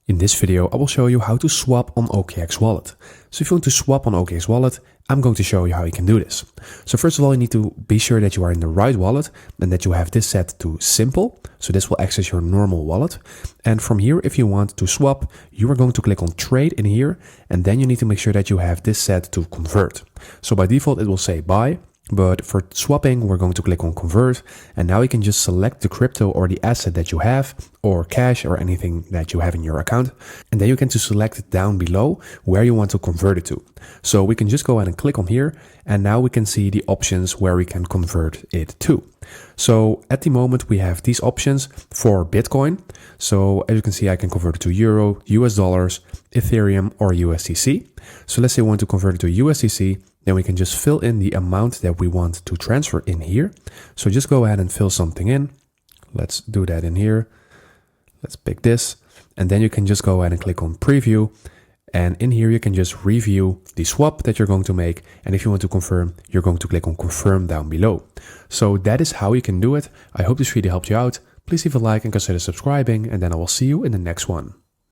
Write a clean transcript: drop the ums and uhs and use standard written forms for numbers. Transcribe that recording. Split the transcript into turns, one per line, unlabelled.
In this video, I will show you how to swap on OKX Wallet. So if you want to swap on OKX Wallet, I'm going to show you how you can do this. So first of all, you need to be sure that you are in the right wallet and that you have this set to simple. So this will access your normal wallet. And from here, if you want to swap, you are going to click on trade in here. And then you need to make sure that you have this set to convert. So by default, it will say buy. But for swapping, we're going to click on convert, and now you can just select the crypto or the asset that you have, or cash or anything that you have in your account. And then you can just select it down below where you want to convert it to. So we can just go ahead and click on here, and now we can see the options where we can convert it to. So at the moment we have these options for Bitcoin. So as you can see, I can convert it to Euro, US dollars, Ethereum, or USDC. So let's say we want to convert it to USDC. Then we can just fill in the amount that we want to transfer in here. So just go ahead and fill something in. Let's do that in here. Let's pick this. And then you can just go ahead and click on preview. And in here, you can just review the swap that you're going to make. And if you want to confirm, you're going to click on confirm down below. So that is how you can do it. I hope this video helped you out. Please leave a like and consider subscribing. And then I will see you in the next one.